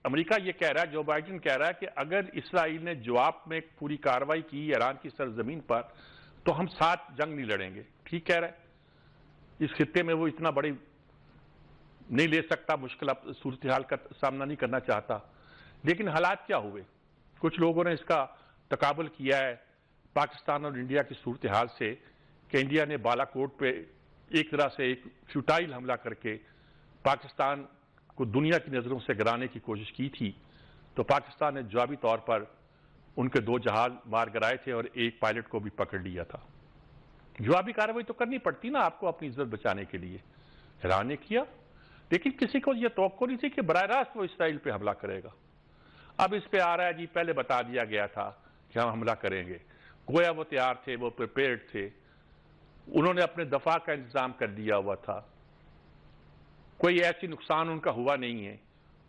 امریکہ یہ کہہ رہا ہے، جو بائیڈن کہہ رہا ہے کہ اگر اسرائیل نے جواب میں پوری کارروائی کی ایران کی سرزمین پر تو ہم ساتھ جنگ نہیں لڑیں گے. ٹھیک کہہ رہا ہے. اس خطے میں وہ اتنا بڑی نہیں لے سکتا، مشکل صورتحال کا سامنا نہیں کرنا چاہتا. لیکن حالات کیا ہوئے؟ کچھ لوگوں نے اس کا تقابل کیا ہے پاکستان اور انڈیا کی صورتحال سے کہ انڈیا نے بالا کوٹ پہ ایک طرح سے ایک فیوٹائل حملہ کر کے پاکستان کو دنیا کی نظروں سے گرانے کی کوشش کی تھی. تو پاکستان نے جوابی طور پر ان کے 2 جہاز مار گرائے تھے اور ایک پائلٹ کو بھی پکڑ لیا تھا. جوابی کارروائی تو کرنی پڑتی نا آپ کو اپنی عزت بچانے کے لیے. ایران نے کیا، لیکن کسی کو یہ توقع نہیں تھی کہ براہ راست وہ اسرائیل پہ حملہ کرے گا. اب اس پہ آ رہا ہے جی پہلے بتا دیا گیا تھا کہ ہم حملہ کریں گے. گویا وہ تیار تھے، وہ پریپیئرڈ تھے، انہوں نے اپنے دفاع کا انتظام کر دیا ہوا تھا. کوئی ایسی نقصان ان کا ہوا نہیں ہے.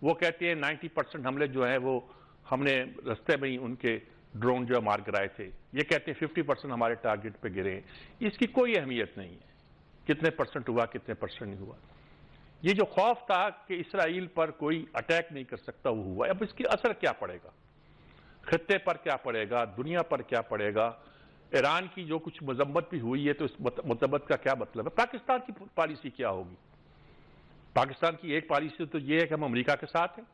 وہ کہتے ہیں 90% حملے جو ہیں وہ ہم نے رستے میں ہی ان کے ڈرون جو مار گرائے تھے. یہ کہتے ہیں 50% ہمارے ٹارگٹ پہ گرے ہیں. اس کی کوئی اہمیت نہیں ہے کتنے پرسنٹ ہوا کتنے پرسنٹ نہیں ہوا. یہ جو خوف تھا کہ اسرائیل پر کوئی اٹیک نہیں کر سکتا وہ ہوا. اب اس کی اثر کیا پڑے گا؟ خطے پر کیا پڑے گا؟ دنیا پر کیا پڑے گا؟ ایران کی جو کچھ مذمت بھی ہوئی ہے تو اس مذمت کا کیا مطلب ہے؟ پاکستان کی پالیسی کیا ہوگی؟ پاکستان کی ایک پالیسی تو یہ ہے کہ ہم امریکہ کے ساتھ ہیں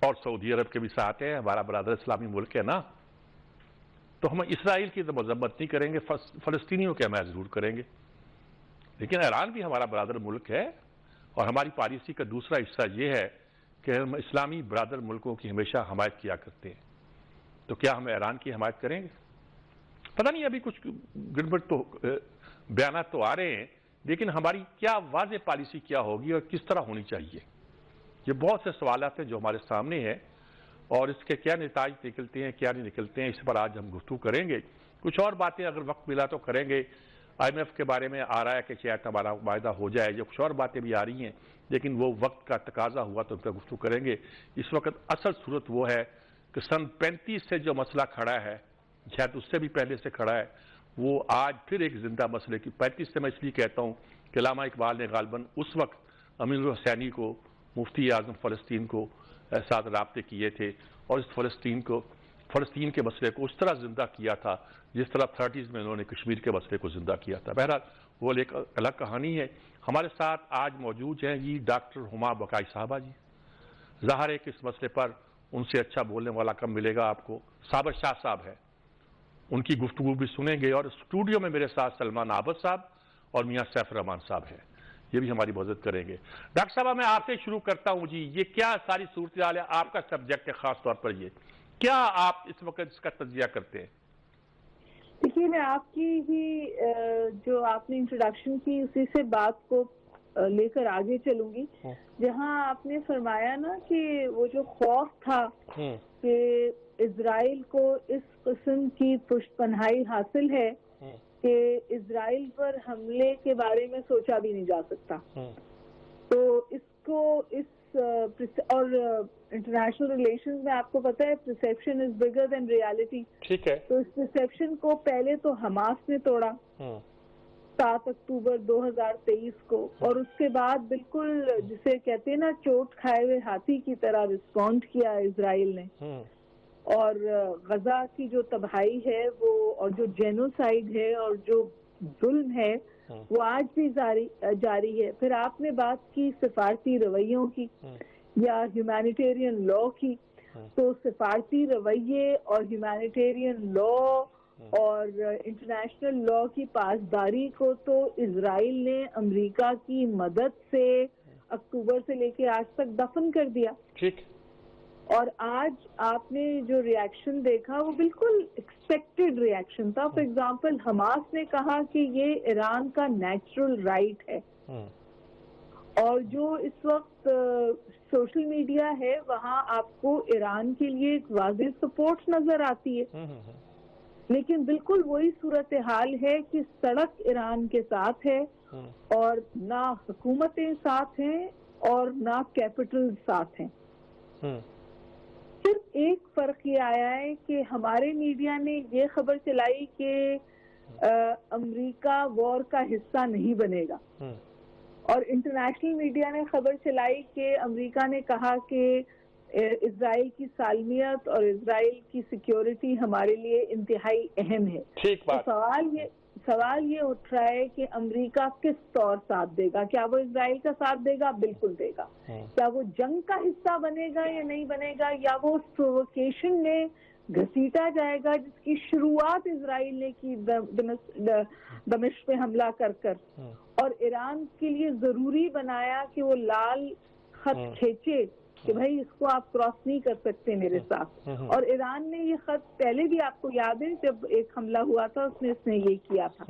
اور سعودی عرب کے بھی ساتھ ہیں، ہمارا برادر اسلامی ملک ہے نا. تو ہم اسرائیل کی تو مذمت نہیں کریں گے، فلسطینیوں کے حمایت ضرور کریں گے. لیکن ایران بھی ہمارا برادر ملک ہے اور ہماری پالیسی کا دوسرا حصہ یہ ہے کہ ہم اسلامی برادر ملکوں کی ہمیشہ حمایت کیا کرتے ہیں. تو کیا ہم ایران کی حمایت کریں گے؟ پتہ نہیں، ابھی کچھ گڑبڑ تو بیانات تو آ رہے ہیں، لیکن ہماری کیا واضح پالیسی کیا ہوگی اور کس طرح ہونی چاہیے؟ یہ بہت سے سوالات ہیں جو ہمارے سامنے ہیں اور اس کے کیا نتائج نکلتے ہیں کیا نہیں نکلتے ہیں، اس پر آج ہم گفتگو کریں گے. کچھ اور باتیں اگر وقت ملا تو کریں گے. IMF کے بارے میں آ رہا ہے کہ شاید ہمارا معاہدہ ہو جائے، جو کچھ اور باتیں بھی آ رہی ہیں لیکن وہ وقت کا تقاضا ہوا تو ان پر گفتگو کریں گے. اس وقت اصل صورت وہ ہے کہ سن 35 سے جو مسئلہ کھڑا ہے، شاید اس سے بھی پہلے سے کھڑا ہے، وہ آج پھر ایک زندہ مسئلے کی 35 سے میں اس لیے کہتا ہوں کہ علامہ اقبال نے غالباً اس وقت امین الحسینی کو، مفتی اعظم فلسطین کو ساتھ رابطے کیے تھے اور اس فلسطین کے مسئلے کو اس طرح زندہ کیا تھا جس طرح 30s میں انہوں نے کشمیر کے مسئلے کو زندہ کیا تھا. بہرحال وہ ایک الگ کہانی ہے. ہمارے ساتھ آج موجود ہیں جی ڈاکٹر ہما بقائی صاحبہ جی. ظاہر ہے کہ اس مسئلے پر ان سے اچھا بولنے والا کم ملے گا آپ کو. صابر شاہ صاحب ہے، ان کی گفتگو بھی سنیں گے. اور اسٹوڈیو میں میرے ساتھ سلمان عابد صاحب اور میاں سیف الرحمان صاحب ہیں، یہ بھی ہماری مدد کریں گے. ڈاکٹر صاحب میں آپ سے شروع کرتا ہوں جی. یہ کیا ساری صورتحال ہے؟ آپ کا سبجیکٹ ہے خاص طور پر یہ. کیا آپ اس وقت اس کا تجزیہ کرتے ہیں؟ دیکھیے، میں آپ کی ہی جو آپ نے انٹروڈکشن کی اسی سے بات کو لے کر آگے چلوں گی، جہاں آپ نے فرمایا نا کہ وہ جو خوف تھا کہ اسرائیل کو اس قسم کی پشت پناہی حاصل ہے کہ اسرائیل پر حملے کے بارے میں سوچا بھی نہیں جا سکتا. تو اس کو اور انٹرنیشنل ریلیشنز میں آپ کو پتہ ہے پرسیپشن از بگر دین ریالٹی. ٹھیک ہے. تو اس پرسیپشن کو پہلے تو حماس نے توڑا 7 اکتوبر 2023 کو، اور اس کے بعد بالکل جسے کہتے ہیں نا چوٹ کھائے ہوئے ہاتھی کی طرح رسپونڈ کیا اسرائیل نے. اور غزہ کی جو تباہی ہے وہ، اور جو جینوسائیڈ ہے اور جو ظلم ہے وہ آج بھی جاری ہے. پھر آپ نے بات کی سفارتی رویوں کی یا ہیومینیٹیرین لا کی. تو سفارتی رویے اور ہیومینیٹیرین لا اور انٹرنیشنل لا کی پاسداری کو تو اسرائیل نے امریکہ کی مدد سے اکتوبر سے لے کے آج تک دفن کر دیا. ٹھیک. اور آج آپ نے جو ریاکشن دیکھا وہ بالکل ایکسپیکٹڈ ریاکشن تھا. فار ایگزامپل حماس نے کہا کہ یہ ایران کا نیچرل رائٹ ہے. اور جو اس وقت سوشل میڈیا ہے وہاں آپ کو ایران کے لیے ایک واضح سپورٹ نظر آتی ہے، لیکن بالکل وہی صورتحال ہے کہ سڑک ایران کے ساتھ ہے اور نہ حکومتیں ساتھ ہیں اور نہ کیپٹل ساتھ ہیں. صرف ایک فرق یہ آیا ہے کہ ہمارے میڈیا نے یہ خبر چلائی کہ امریکہ وار کا حصہ نہیں بنے گا، اور انٹرنیشنل میڈیا نے خبر چلائی کہ امریکہ نے کہا کہ اسرائیل کی سالمیت اور اسرائیل کی سیکیورٹی ہمارے لیے انتہائی اہم ہے. ٹھیک بات. سوال یہ اٹھ رہا ہے کہ امریکہ کس طور ساتھ دے گا. کیا وہ اسرائیل کا ساتھ دے گا؟ بالکل دے گا. کیا وہ جنگ کا حصہ بنے گا یا نہیں بنے گا؟ یا وہ اس پرووکیشن میں گھسیٹا جائے گا جس کی شروعات اسرائیل نے کی دمشق پہ حملہ کر کر اور ایران کے لیے ضروری بنایا کہ وہ لال خط کھینچے کہ بھائی اس کو آپ کراس نہیں کر سکتے میرے ساتھ. اور ایران نے یہ خط پہلے بھی آپ کو یاد ہے جب ایک حملہ ہوا تھا اس نے یہ کیا تھا.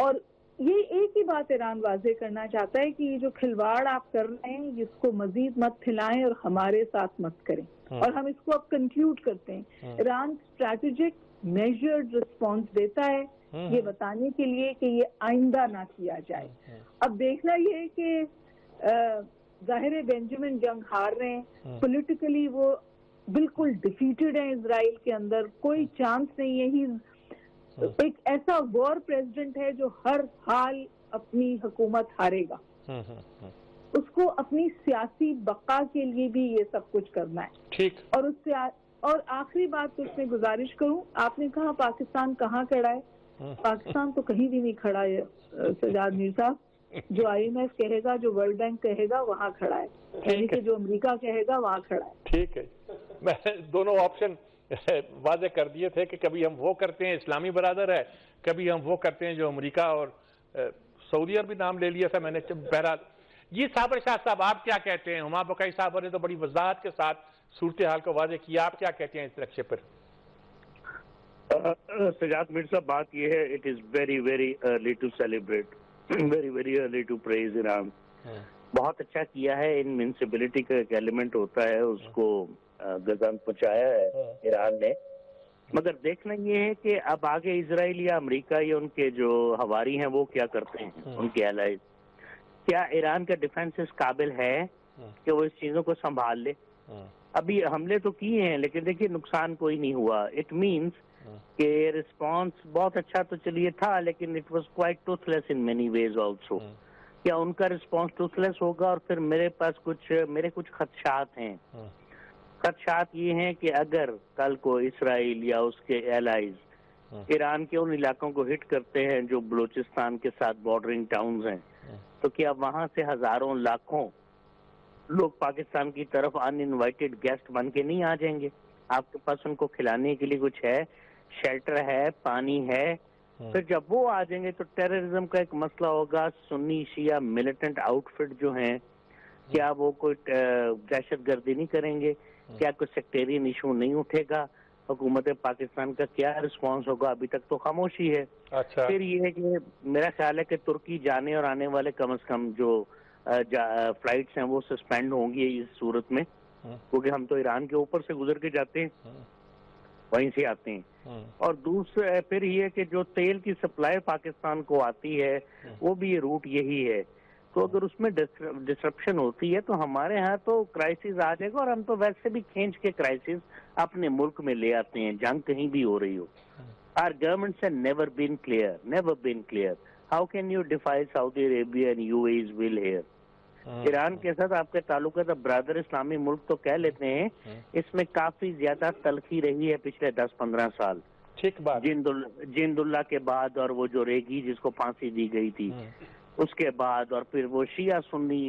اور یہ ایک ہی بات ایران واضح کرنا چاہتا ہے کہ یہ جو کھلواڑ آپ کر رہے ہیں اس کو مزید مت پھیلائیں اور ہمارے ساتھ مت کریں. اور ہم اس کو اب کنکلوڈ کرتے ہیں. ایران اسٹریٹجک میجرڈ رسپانس دیتا ہے یہ بتانے کے لیے کہ یہ آئندہ نہ کیا جائے. اب دیکھنا یہ ہے کہ ظاہر بینجامن جنگ ہار رہے ہیں. پولیٹیکلی وہ بالکل ڈیفیٹڈ ہیں. اسرائیل کے اندر کوئی چانس نہیں ہے. ہی ایک ایسا وار پریزیڈنٹ ہے جو ہر حال اپنی حکومت ہارے گا. اس کو اپنی سیاسی بقا کے لیے بھی یہ سب کچھ کرنا ہے. ٹھیک. اور آخری بات اس میں گزارش کروں, آپ نے کہا پاکستان کہاں کھڑا ہے. پاکستان تو کہیں بھی نہیں کھڑا ہے سجاد میر صاحب. جو IMF کہے گا, جو ورلڈ بینک کہے گا وہاں کھڑا ہے. یعنی کہ جو امریکہ کہے گا وہاں کھڑا ہے. ٹھیک ہے. میں دونوں آپشن واضح کر دیے تھے کہ کبھی ہم وہ کرتے ہیں اسلامی برادر ہے, کبھی ہم وہ کرتے ہیں جو امریکہ اور سعودی عرب بھی نام لے لیا تھا میں نے. بہرحال یہ صابر شاہ صاحب آپ کیا کہتے ہیں؟ ہما بقائی صاحب نے تو بڑی وضاحت کے ساتھ صورتحال کو واضح کیا. آپ کیا کہتے ہیں اس نقشے پر؟ سجاد میر صاحب بات یہ ہے, it is very very early to celebrate, very very early to praise Iran. بہت اچھا کیا ہے. انوینسیبلٹی کا ایک ایلیمنٹ ہوتا ہے, اس کو گزن پہنچایا ہے ایران نے. مگر دیکھنا یہ ہے کہ اب آگے اسرائیل یا امریکہ یا ان کے جو ہواری ہیں وہ کیا کرتے ہیں, ان کے الائز. کیا ایران کا ڈیفنس اس قابل ہے کہ وہ اس چیزوں کو سنبھال لے؟ ابھی حملے تو کیے ہیں لیکن دیکھیے نقصان کوئی نہیں ہوا. اٹ مینس کہ رسپانس بہت اچھا تو چلیے تھا لیکن it was quite toothless in many ways also. کیا ان کا رسپانس ٹوتھ لیس ہوگا؟ اور پھر میرے کچھ خدشات ہیں. خدشات یہ ہیں کہ اگر کل کو اسرائیل یا اس کے ایلائز ایران کے ان علاقوں کو ہٹ کرتے ہیں جو بلوچستان کے ساتھ بارڈرنگ ٹاؤنز ہیں, تو کیا وہاں سے ہزاروں لاکھوں لوگ پاکستان کی طرف ان انوائٹڈ گیسٹ بن کے نہیں آ جائیں گے؟ آپ کے پاس ان کو کھلانے کے لیے کچھ ہے, شیلٹر ہے, پانی ہے. پھر جب وہ آ جائیں گے تو ٹیررزم کا ایک مسئلہ ہوگا. سنی شیعہ ملیٹنٹ آؤٹ فٹ جو ہیں, کیا وہ کوئی دہشت گردی نہیں کریں گے؟ کیا کوئی سیکٹیرین ایشو نہیں اٹھے گا؟ حکومت پاکستان کا کیا رسپانس ہوگا؟ ابھی تک تو خاموشی ہے. پھر یہ ہے کہ میرا خیال ہے کہ ترکی جانے اور آنے والے کم از کم جو فلائٹس ہیں وہ سسپینڈ ہوں گی اس صورت میں, کیونکہ ہم تو ایران کے اوپر سے گزر کے جاتے ہیں, وہیں سے آتے ہیں. اور دوسرا پھر یہ کہ جو تیل کی سپلائی پاکستان کو آتی ہے وہ بھی یہ روٹ یہی ہے. تو اگر اس میں ڈسرپشن ہوتی ہے تو ہمارے ہاں تو کرائسس آ جائے گا, اور ہم تو ویسے بھی کھینچ کے کرائسس اپنے ملک میں لے آتے ہیں, جنگ کہیں بھی ہو رہی ہو. Our governments have never been clear. How can you defy Saudi Arabia and UAE's will here? Iran کے ساتھ آپ کے تعلقات برادر اسلامی ملک تو کہہ لیتے ہیں, اس میں کافی زیادہ تلخی رہی ہے پچھلے 10-15 سال. ٹھیک بات. جند اللہ کے بعد, اور وہ جو ریگی جس کو پھانسی دی گئی تھی اس کے بعد, اور پھر وہ شیعہ سنی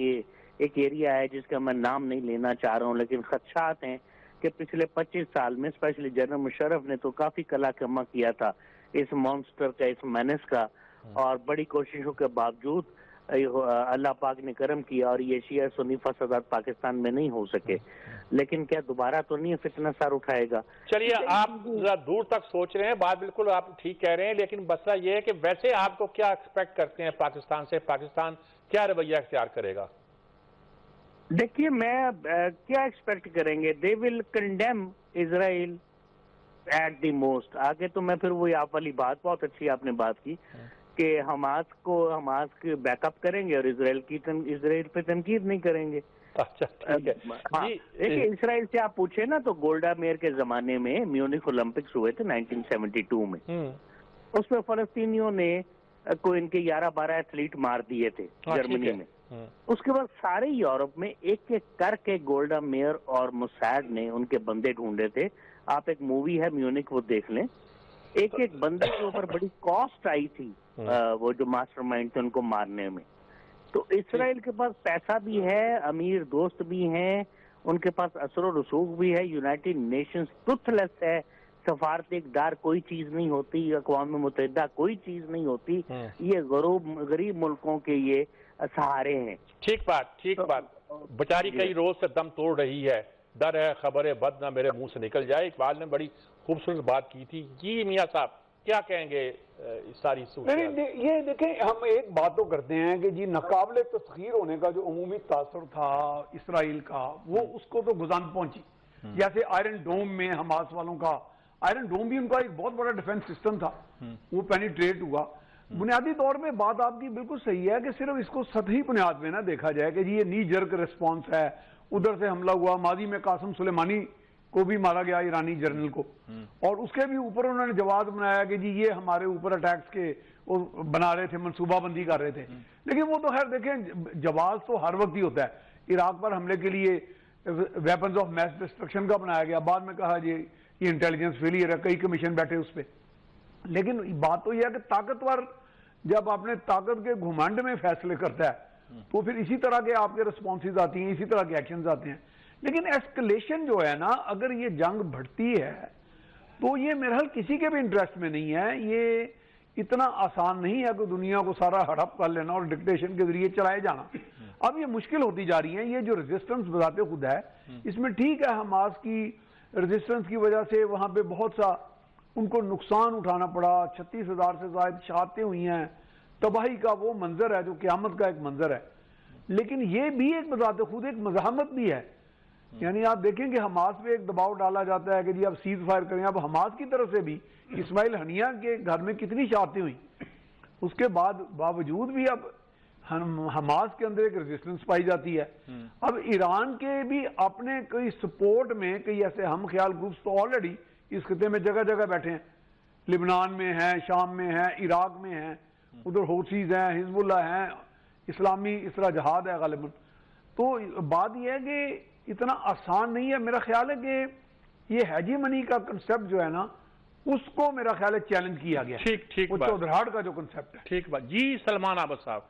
ایک ایریا ہے جس کا میں نام نہیں لینا چاہ رہا ہوں, لیکن خدشات ہیں کہ پچھلے 25 سال میں اسپیشلی جنرل مشرف نے تو کافی کلا کما کیا تھا اس مانسٹر کا, اس مینس کا, اور بڑی کوششوں کے باوجود اللہ پاک نے کرم کیا اور یہ شیعہ سنی فسادات پاکستان میں نہیں ہو سکے. لیکن کیا دوبارہ تو نہیں فتنہ سر اٹھائے گا؟ چلیے آپ ذرا دور تک سوچ رہے ہیں, بات بالکل آپ ٹھیک کہہ رہے ہیں, لیکن مسئلہ یہ ہے کہ ویسے آپ کو کیا ایکسپیکٹ کرتے ہیں پاکستان سے؟ پاکستان کیا رویہ اختیار کرے گا؟ دیکھیے میں کیا ایکسپیکٹ کریں گے, they will condemn Israel at the most. آگے تو میں پھر وہی آپ والی بات, بہت اچھی آپ نے بات کی کہ حماس کے بیک اپ کریں گے اور اسرائیل پہ تنقید نہیں کریں گے. اچھا ٹھیک ہے. دیکھیے اسرائیل سے آپ پوچھیں نا تو گولڈا میئر کے زمانے میں میونخ اولمپکس ہوئے تھے 1972 میں, اس میں فلسطینیوں نے کوئی ان کے 11-12 ایتھلیٹ مار دیے تھے جرمنی میں. اس کے بعد سارے یورپ میں ایک ایک کر کے گولڈا میئر اور موساد نے ان کے بندے ڈھونڈے تھے. آپ ایک مووی ہے میونک وہ دیکھ لیں, ایک ایک بندے کے اوپر بڑی کاسٹ آئی تھی وہ جو ماسٹر مائنڈ تھے ان کو مارنے میں. تو اسرائیل کے پاس پیسہ بھی ہے, امیر دوست بھی ہیں, ان کے پاس اثر و رسوخ بھی ہے, یونائٹڈ نیشنز ٹروتھ لیس ہے, سفارت اقدار کوئی چیز نہیں ہوتی, اقوام متحدہ کوئی چیز نہیں ہوتی, یہ غریب ملکوں کے یہ سہارے ہیں. ٹھیک بات. بیچاری کئی روز سے دم توڑ رہی ہے, ڈر ہے خبر بد نہ میرے منہ سے نکل جائے. اقبال نے بڑی خوبصورت بات کی تھی. جی میاں صاحب کیا کہیں گے اس ساری صورت؟ یہ دیکھیں, ہم ایک بات تو کرتے ہیں کہ جی ناقابل تسخیر ہونے کا جو عمومی تاثر تھا اسرائیل کا, وہ اس کو تو گزند پہنچی. جیسے آئرن ڈوم میں حماس والوں کا, آئرن ڈوم بھی ان کا ایک بہت بڑا ڈیفنس سسٹم تھا, وہ پینیٹریٹ ہوا. بنیادی طور پہ بات آپ کی بالکل صحیح ہے کہ صرف اس کو سطحی بنیاد پہ نہ دیکھا جائے کہ جی یہ نی جرک ریسپانس ہے, ادھر سے حملہ ہوا. ماضی میں قاسم سلیمانی کو بھی مارا گیا, ایرانی جنرل کو, اور اس کے بھی اوپر انہوں نے جواز بنایا کہ جی یہ ہمارے اوپر اٹیکس کے بنا رہے تھے, منصوبہ بندی کر رہے تھے. لیکن وہ تو خیر دیکھیں جواز تو ہر وقت ہی ہوتا ہے. عراق پر حملے کے لیے ویپنز آف میس ڈسٹرکشن کا بنایا گیا, بعد میں کہا جی یہ انٹیلیجنس فیلئر ہے, کئی کمیشن بیٹھے اس پہ. لیکن بات تو یہ ہے کہ طاقتور جب اپنے طاقت کے گھمنڈ میں فیصلے کرتا ہے تو پھر اسی طرح کے آپ کے رسپانسز آتی ہیں, اسی طرح کے ایکشنز آتے ہیں. لیکن ایسکلیشن جو ہے نا, اگر یہ جنگ بڑھتی ہے تو یہ میرے حال کسی کے بھی انٹرسٹ میں نہیں ہے. یہ اتنا آسان نہیں ہے کہ دنیا کو سارا ہڑپ کر لینا اور ڈکٹیشن کے ذریعے چلائے جانا. اب یہ مشکل ہوتی جا رہی ہیں. یہ جو ریزسٹنس بذات خود ہے, اس میں ٹھیک ہے حماس کی ریزسٹنس کی وجہ سے وہاں پہ بہت سا ان کو نقصان اٹھانا پڑا, 36,000 سے زائد شہادتیں ہوئی ہیں, تباہی کا وہ منظر ہے جو قیامت کا ایک منظر ہے. لیکن یہ بھی ایک بذات خود ایک مزاحمت بھی ہے. یعنی آپ دیکھیں کہ حماس پہ ایک دباؤ ڈالا جاتا ہے کہ جی اب سیز فائر کریں. اب حماس کی طرف سے بھی اسماعیل ہنیہ کے گھر میں کتنی شہادتیں ہوئی, اس کے بعد باوجود بھی اب حماس کے اندر ایک ریزسٹنس پائی جاتی ہے. اب ایران کے بھی اپنے کئی سپورٹ میں کئی ایسے ہم خیال گروپس تو آلریڈی اس خطے میں جگہ جگہ بیٹھے ہیں. لبنان میں ہیں, شام میں ہیں, عراق میں ہیں, ادھر حوثیز ہیں, حزب اللہ ہیں, اسلامی اسرا جہاد ہے غالباً. تو بات یہ ہے کہ اتنا آسان نہیں ہے. میرا خیال ہے کہ یہ ہیجیمنی کا کنسپٹ جو ہے نا, اس کو میرا خیال ہے چیلنج کیا گیا. ٹھیک وہ چودھراہٹ کا جو کنسپٹ ہے. ٹھیک بات. جی سلمان عابد صاحب.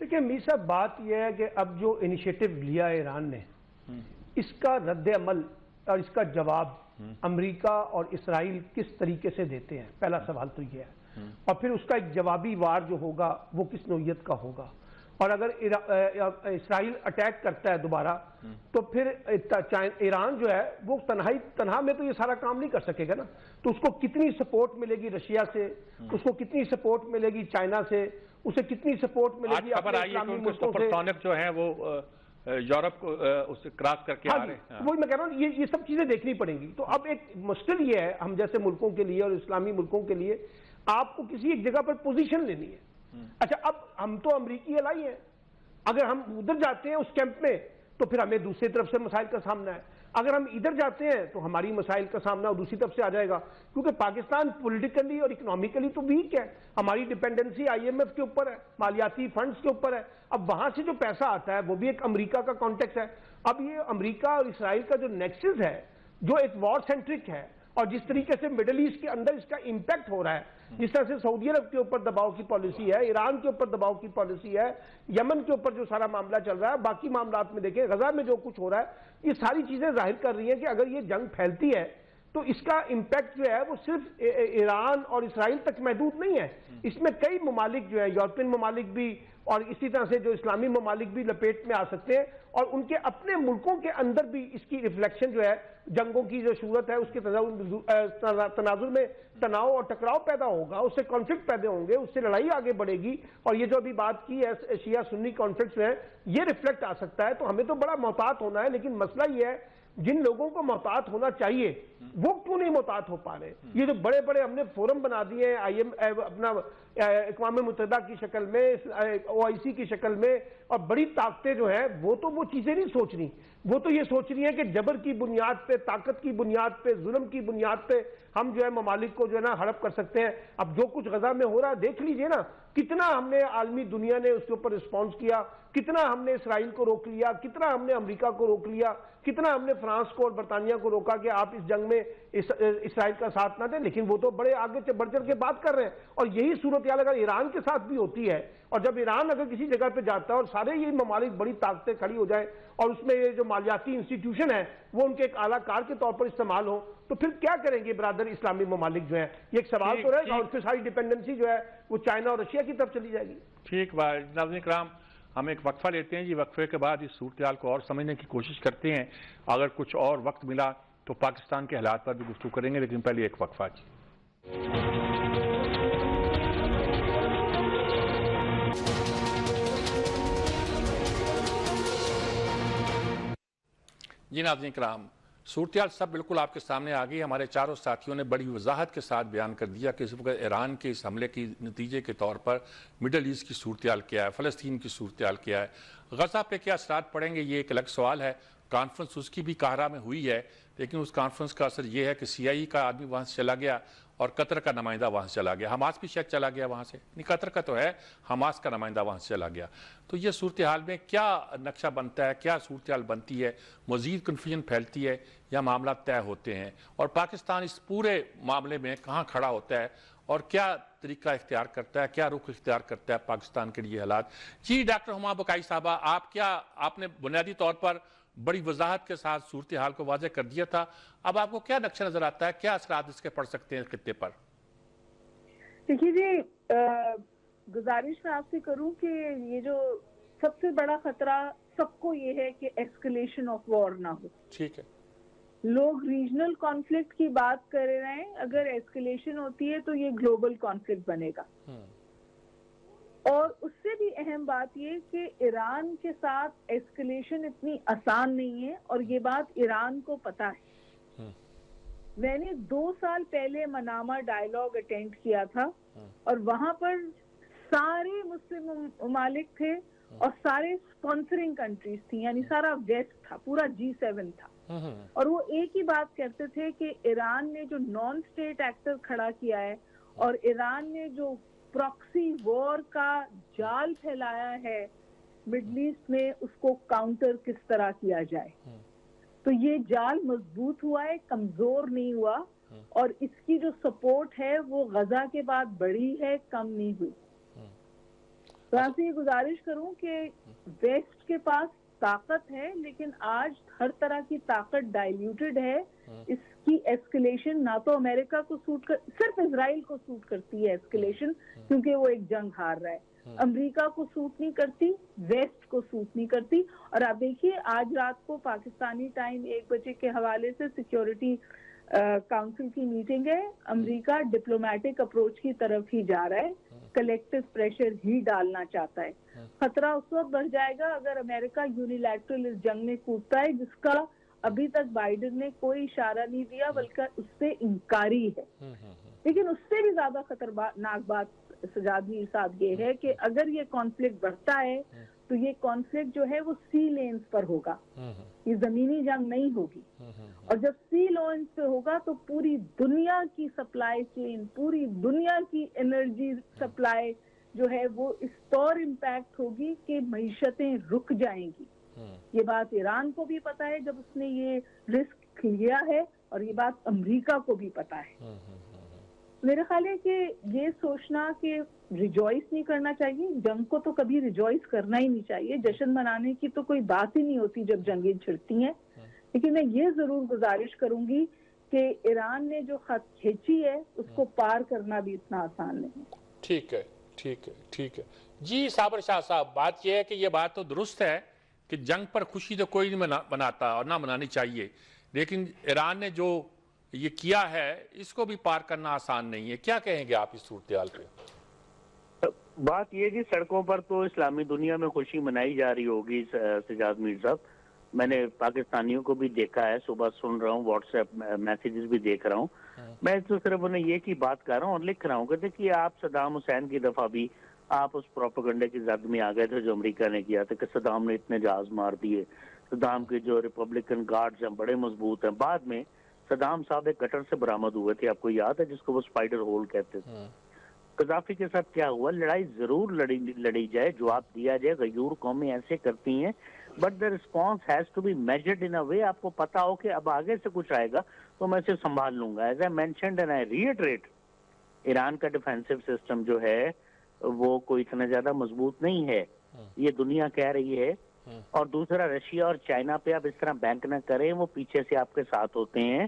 دیکھیں میر صاحب, بات یہ ہے کہ اب جو انیشیٹو لیا ایران نے, اس کا رد عمل اور اس کا جواب امریکہ اور اسرائیل کس طریقے سے دیتے ہیں, پہلا سوال تو یہ ہے. اور پھر اس کا ایک جوابی وار جو ہوگا وہ کس نوعیت کا ہوگا. اور اگر اسرائیل اٹیک کرتا ہے دوبارہ تو پھر ایران جو ہے وہ تنہا میں تو یہ سارا کام نہیں کر سکے گا نا. تو اس کو کتنی سپورٹ ملے گی رشیا سے, اس کو کتنی سپورٹ ملے گی چائنا سے, اسے کتنی سپورٹ ملے گی اپنے اسلامی ملکوں سے. جو ہے وہ یورپ کو اس سے کراس کر کے آ رہے ہیں. وہی میں کہہ رہا ہوں, یہ سب چیزیں دیکھنی پڑیں گی. تو اب ایک مشکل یہ ہے ہم جیسے ملکوں کے لیے اور اسلامی ملکوں کے لیے, آپ کو کسی ایک جگہ پر پوزیشن لینی ہے. اچھا اب ہم تو امریکی الائی ہیں, اگر ہم ادھر جاتے ہیں اس کیمپ میں تو پھر ہمیں دوسری طرف سے مسائل کا سامنا ہے. اگر ہم ادھر جاتے ہیں تو ہماری مسائل کا سامنا دوسری طرف سے آ جائے گا, کیونکہ پاکستان پولیٹیکلی اور اکنامیکلی تو ویک ہے. ہماری ڈیپینڈنسی IMF کے اوپر ہے, مالیاتی فنڈز کے اوپر ہے. اب وہاں سے جو پیسہ آتا ہے وہ بھی ایک امریکہ کا کانٹیکس ہے. اب یہ امریکہ اور اسرائیل کا جو نیکسس ہے, جو ایک وار سینٹرک ہے, اور جس طریقے سے مڈل ایسٹ کے اندر اس کا امپیکٹ ہو رہا ہے, جس طرح سے سعودی عرب کے اوپر دباؤ کی پالیسی ہے, ایران کے اوپر دباؤ کی پالیسی ہے, یمن کے اوپر جو سارا معاملہ چل رہا ہے, باقی معاملات میں دیکھیں غزہ میں جو کچھ ہو رہا ہے, یہ ساری چیزیں ظاہر کر رہی ہیں کہ اگر یہ جنگ پھیلتی ہے تو اس کا امپیکٹ جو ہے وہ صرف ایران اور اسرائیل تک محدود نہیں ہے. اس میں کئی ممالک جو ہیں, یورپین ممالک بھی اور اسی طرح سے جو اسلامی ممالک بھی لپیٹ میں آ سکتے ہیں, اور ان کے اپنے ملکوں کے اندر بھی اس کی ریفلیکشن جو ہے, جنگوں کی جو صورت ہے اس کے تناظر میں تناؤ اور ٹکراؤ پیدا ہوگا, اس سے کانفلکٹ پیدا ہوں گے, اس سے لڑائی آگے بڑھے گی. اور یہ جو ابھی بات کی ہے شیعہ سنی کانفلکٹس میں, یہ ریفلیکٹ آ سکتا ہے. تو ہمیں تو بڑا محتاط ہونا ہے. لیکن مسئلہ یہ ہے جن لوگوں کو محتاط ہونا چاہیے وہ کیوں نہیں محتاط ہو پا رہے. یہ جو بڑے بڑے ہم نے فورم بنا دیے ہیں, اپنا اقوام متحدہ کی شکل میں, OIC کی شکل میں, اور بڑی طاقتیں جو ہیں وہ تو وہ چیزیں نہیں سوچ رہی. وہ تو یہ سوچ رہی ہیں کہ جبر کی بنیاد پہ, طاقت کی بنیاد پہ, ظلم کی بنیاد پہ ہم جو ہے ممالک کو جو ہے نا ہڑپ کر سکتے ہیں. اب جو کچھ غزہ میں ہو رہا ہے دیکھ لیجئے نا, کتنا ہم نے عالمی دنیا نے اس کے اوپر رسپانس کیا, کتنا ہم نے اسرائیل کو روک لیا، کتنا ہم نے امریکہ کو روک لیا، کتنا ہم نے فرانس کو اور برطانیہ کو روکا کہ آپ اس جنگ میں اسرائیل کا ساتھ نہ دیں، لیکن وہ تو بڑے آگے بڑھ چڑھ کے بات کر رہے ہیں. اور یہی صورتحال اگر ایران کے ساتھ بھی ہوتی ہے، اور جب ایران اگر کسی جگہ پہ جاتا ہے اور سارے یہ ممالک بڑی طاقتیں کھڑی ہو جائیں اور اس میں یہ جو مالیاتی انسٹیٹیوشن ہے وہ ان کے ایک اعلیٰ کار کے طور پر استعمال ہو، تو پھر کیا کریں گے برادر اسلامی ممالک جو ہیں؟ یہ ایک سوال تو رہے گا، اور پھر ساری ڈیپینڈنسی جو ہے وہ چائنا اور رشیا کی طرف چلی جائے گی. ٹھیک بات. ناظرین کرام، ہم ایک وقفہ لیتے ہیں جی. وقفے کے بعد اس صورتحال کو اور سمجھنے کی کوشش کرتے ہیں. اگر کچھ اور وقت ملا تو پاکستان کے حالات پر بھی گفتگو کریں گے، لیکن پہلے ایک وقفہ جی. جی ناظرین کرام، صورتحال سب بالکل آپ کے سامنے آ گئی. ہمارے چاروں ساتھیوں نے بڑی وضاحت کے ساتھ بیان کر دیا کہ اس وقت ایران کے اس حملے کی نتیجے کے طور پر مڈل ایسٹ کی صورتحال کیا ہے، فلسطین کی صورتحال کیا ہے، غزہ پہ کیا اثرات پڑیں گے، یہ ایک الگ سوال ہے. کانفرنس اس کی بھی قاہرہ میں ہوئی ہے، لیکن اس کانفرنس کا اثر یہ ہے کہ سی آئی کا آدمی وہاں سے چلا گیا اور قطر کا نمائندہ وہاں سے چلا گیا. حماس بھی شاید چلا گیا وہاں سے، نہیں قطر کا تو ہے، حماس کا نمائندہ وہاں سے چلا گیا. تو یہ صورتحال میں کیا نقشہ بنتا ہے، کیا صورتحال بنتی ہے، مزید کنفیوژن پھیلتی ہے یا معاملات طے ہوتے ہیں، اور پاکستان اس پورے معاملے میں کہاں کھڑا ہوتا ہے اور کیا طریقہ اختیار کرتا ہے، کیا رخ اختیار کرتا ہے پاکستان کے لیے حالات. جی ڈاکٹر ہما بقائی صاحبہ، آپ نے بنیادی طور پر بڑی وضاحت کے ساتھ صورتحال کو واضح کر دیا تھا. اب آپ کو کیا نقشہ نظر آتا ہے، کیا اثرات اس کے پڑ سکتے ہیں خطے پر؟ دیکھیے جی، گزارش میں آپ سے کروں کہ یہ جو سب سے بڑا خطرہ سب کو یہ ہے کہ ایسکلیشن آف وار نہ ہو. ٹھیک ہے. لوگ ریجنل کانفلکٹ کی بات کر رہے ہیں، اگر ایسکلیشن ہوتی ہے تو یہ گلوبل کانفلکٹ بنے گا. اور اس سے بھی اہم بات یہ کہ ایران کے ساتھ ایسکلیشن اتنی آسان نہیں ہے، اور یہ بات ایران کو پتا ہے. میں نے 2 سال پہلے منامہ ڈائیلاگ اٹینڈ کیا تھا، اور وہاں پر سارے مسلم ممالک تھے اور سارے اسپانسرنگ کنٹریز تھیں، یعنی سارا ویسٹ تھا، پورا G7 تھا. اور وہ ایک ہی بات کہتے تھے کہ ایران نے جو نان اسٹیٹ ایکٹر کھڑا کیا ہے اور ایران نے جو پراکسی وار کا جال پھیلایا ہے مڈل ایسٹ میں، اس کو کاؤنٹر کس طرح کیا جائے. تو یہ جال مضبوط ہوا ہے، کمزور نہیں ہوا، اور اس کی جو سپورٹ ہے وہ غزہ کے بعد بڑھی ہے، کم نہیں ہوئی. تو آپ سے یہ گزارش کروں کہ ویسٹ کے پاس طاقت ہے، لیکن آج ہر طرح کی طاقت ڈائلیوٹڈ ہے. اس کی ایسکلیشن نہ تو امریکہ کو صرف اسرائیل کو سوٹ کرتی ہے ایسکلیشن، کیونکہ وہ ایک جنگ ہار رہا ہے. امریکہ کو سوٹ نہیں کرتی، ویسٹ کو سوٹ نہیں کرتی. اور آپ دیکھیے آج رات کو پاکستانی ٹائم 1 بجے کے حوالے سے سیکیورٹی کاؤنسل کی میٹنگ ہے. امریکہ ڈپلومیٹک اپروچ کی طرف ہی جا رہا ہے، کلیکٹو پریشر ہی ڈالنا چاہتا ہے. خطرہ اس وقت بڑھ جائے گا اگر امریکہ یونیلیٹرل اس جنگ میں کودتا ہے، جس کا ابھی تک بائیڈن نے کوئی اشارہ نہیں دیا، بلکہ اس سے انکاری ہے. لیکن اس سے بھی زیادہ خطرناک بات سجاد میر صاحب یہ ہے کہ اگر یہ کانفلکٹ بڑھتا ہے تو یہ کانفلکٹ جو ہے وہ سی لینز پر ہوگا، یہ زمینی جنگ نہیں ہوگی. اور جب سی لینز پہ ہوگا تو پوری دنیا کی سپلائی چین، پوری دنیا کی انرجی سپلائی جو ہے وہ اس طور امپیکٹ ہوگی کہ معیشتیں رک جائیں گی. یہ بات ایران کو بھی پتا ہے جب اس نے یہ رسک لیا ہے، اور یہ بات امریکہ کو بھی پتا ہے. میرا خیال ہے کہ یہ سوچنا کہ ریجوائس نہیں کرنا چاہیے، جنگ کو تو کبھی ریجوائس کرنا ہی نہیں چاہیے، جشن منانے کی تو کوئی بات ہی نہیں ہوتی جب جنگیں چھڑتی ہیں. لیکن میں یہ ضرور گزارش کروں گی کہ ایران نے جو خط کھینچی ہے اس کو پار کرنا بھی اتنا آسان نہیں ہے. ٹھیک ہے، ٹھیک ہے، ٹھیک ہے. جی صابر شاہ صاحب، بات یہ ہے کہ یہ بات تو درست ہے کہ جنگ پر خوشی تو کوئی نہیں مناتا اور نہ منانی چاہیے، لیکن ایران نے جو یہ کیا ہے اس کو بھی پار کرنا آسان نہیں ہے. کیا کہیں گے آپ اس صورتحال پہ؟ بات یہ جی، سڑکوں پر تو اسلامی دنیا میں خوشی منائی جا رہی ہوگی سجاد میر صاحب. میں نے پاکستانیوں کو بھی دیکھا ہے، صبح سن رہا ہوں، واٹس ایپ میسیجز بھی دیکھ رہا ہوں. میں تو صرف انہیں یہ کی بات کر رہا ہوں اور لکھ رہا ہوں کہ دیکھیے آپ صدام حسین کی دفعہ بھی آپ اس پروپیگنڈے کی زد میں آ گئے تھے جو امریکہ نے کیا تھا کہ صدام نے اتنے جہاز مار دیے. صدام کے جو ریپبلکن گارڈز ہیں بڑے مضبوط ہیں. بعد میں صدام صاحب ایک گٹر سے برآمد ہوئے تھے، آپ کو یاد ہے، جس کو وہ اسپائڈر ہول کہتے تھے. قذافی کے ساتھ کیا ہوا؟ لڑائی ضرور لڑی جائے، جواب دیا جائے، غیور قومیں ایسے کرتی ہیں، but the response has to be measured in a way, آپ کو پتا ہو کہ اب آگے سے کچھ آئے گا تو میں اسے سنبھال لوں گا. As a mentioned and I reiterate, Iran کا ڈیفینسو سسٹم جو ہے وہ کوئی اتنا زیادہ مضبوط نہیں ہے، یہ دنیا کہہ رہی ہے. اور دوسرا، رشیا اور چائنا پہ آپ اس طرح بینک نہ کریں، وہ پیچھے سے آپ کے ساتھ ہوتے ہیں،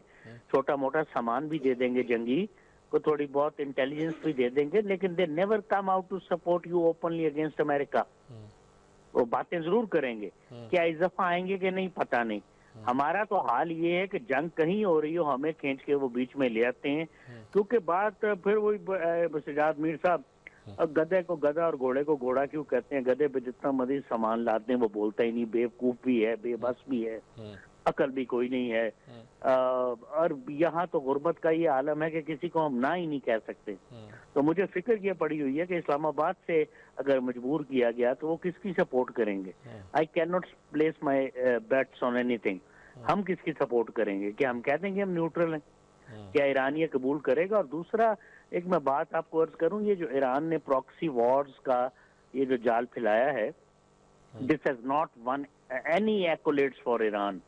چھوٹا موٹا سامان بھی دے دیں گے جنگی کو، تھوڑی بہت انٹیلیجنس بھی دے دیں گے، لیکن they never come out to support you openly against امریکہ. وہ باتیں ضرور کریں گے، کیا اس دفعہ آئیں گے کہ نہیں پتہ نہیں. ہمارا تو حال یہ ہے کہ جنگ کہیں ہو رہی ہو، ہمیں کھینچ کے وہ بیچ میں لے آتے ہیں، کیونکہ بات پھر وہی سجاد میر صاحب، گدھے کو گدھا اور گھوڑے کو گھوڑا کیوں کہتے ہیں؟ گدھے پہ جتنا مزید سامان لاتے ہیں وہ بولتا ہی نہیں، بیوقوف بھی ہے، بے بس بھی ہے، عقل بھی کوئی نہیں ہے. اور یہاں تو غربت کا یہ عالم ہے کہ کسی کو ہم نہ ہی نہیں کہہ سکتے. تو مجھے فکر یہ پڑی ہوئی ہے کہ اسلام آباد سے اگر مجبور کیا گیا تو وہ کس کی سپورٹ کریں گے؟ I cannot place my bets on anything. ہم کس کی سپورٹ کریں گے؟ کیا ہم کہہ دیں گے ہم نیوٹرل ہیں؟ کیا ایران یہ قبول کرے گا؟ اور دوسرا ایک میں بات آپ کو عرض کروں، یہ جو ایران نے پراکسی وارز کا یہ جو جال پھیلایا ہے، this has not won any accolades for Iran.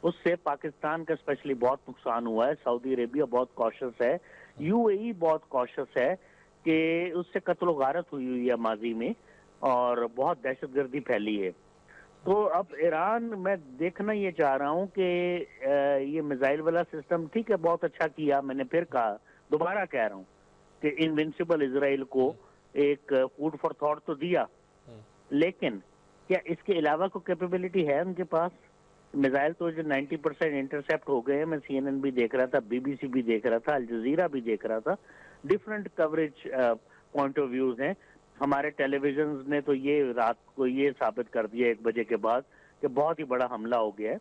اس سے پاکستان کا اسپیشلی بہت نقصان ہوا ہے، سعودی عربیہ بہت کوشش ہے، یو اے ای بہت کوشش ہے کہ اس سے قتل و غارت ہوئی ہے ماضی میں، اور بہت دہشت گردی پھیلی ہے. تو اب ایران میں دیکھنا یہ چاہ رہا ہوں کہ یہ میزائل والا سسٹم ٹھیک ہے، بہت اچھا کیا، میں نے پھر کہا، دوبارہ کہہ رہا ہوں کہ انوینسیبل اسرائیل کو ایک فوڈ فار تھاٹ تو دیا، لیکن کیا اس کے علاوہ کوئی کیپیبلٹی ہے ان کے پاس؟ میزائل تو جو 90% انٹرسیپٹ ہو گئے ہیں، میں سی این این بھی دیکھ رہا تھا، بی بی سی بھی دیکھ رہا تھا، الجزیرہ بھی دیکھ رہا تھا، different coverage point of views ہیں. ہمارے ٹیلی ویژنز نے تو یہ رات کو یہ ثابت کر دیا 1 بجے کے بعد کہ بہت ہی بڑا حملہ ہو گیا ہے.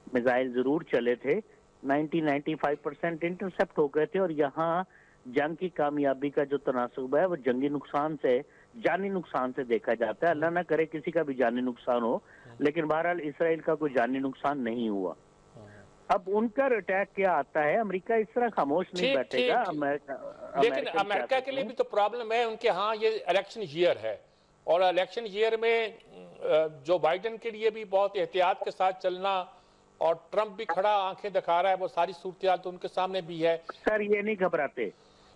میزائل ضرور چلے تھے، 90-95% انٹرسیپٹ ہو گئے تھے، اور یہاں جنگ کی کامیابی کا جو تناسب ہے وہ جنگی نقصان سے، جانی نقصان سے دیکھا جاتا ہے. اللہ نہ کرے کسی کا بھی جانی نقصان ہو، لیکن بہرحال اسرائیل کا کوئی جانی نقصان نہیں ہوا. اب ان کا اٹیک کیا آتا ہے؟ امریکہ اس طرح خاموش نہیں بیٹھے گا. لیکن امریکہ کے لیے بھی تو پرابلم ہے، ان کے ہاں یہ الیکشن ایئر ہے، اور الیکشن ایئر میں جو بائیڈن کے لیے بھی بہت احتیاط کے ساتھ چلنا، اور ٹرمپ بھی کھڑا آنکھیں دکھا رہا ہے، وہ ساری صورتحال تو ان کے سامنے بھی ہے. سر یہ نہیں گھبراتے،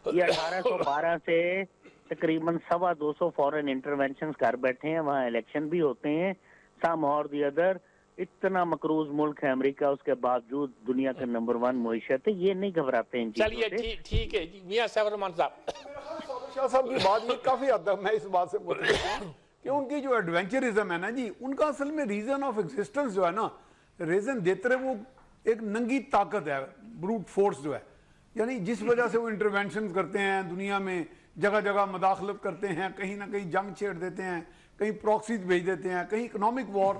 یہ 1812 سے تقریباً 225 فورن انٹرونشنز کر بیٹھے ہیں، وہاں الیکشن بھی ہوتے ہیں، سم اور دی ادر. اتنا مقروض ملک ہے امریکہ، اس کے باوجود دنیا کا نمبر 1 معیشت ہے، یہ نہیں گھبراتے ہیں. چلیے ٹھیک ہے میاں سیف الرحمان صاحب. شاہ صاحب کی بات یہ کافی حد تک میں اس بات سے متفق ہوں کہ ان کی جو ایڈونچرزم ہے نا جی، ان کا اصل میں ریزن آف ایگزسٹنس جو ہے نا، ریزن دیتے رہے وہ ایک ننگی طاقت ہے، بروٹ فورس جو ہے، یعنی جس وجہ سے وہ انٹرونشن کرتے ہیں دنیا میں، جگہ جگہ مداخلت کرتے ہیں، کہیں نہ کہیں جنگ چھیڑ دیتے ہیں، کہیں پراکسیز بھیج دیتے ہیں، کہیں اکنامک وار،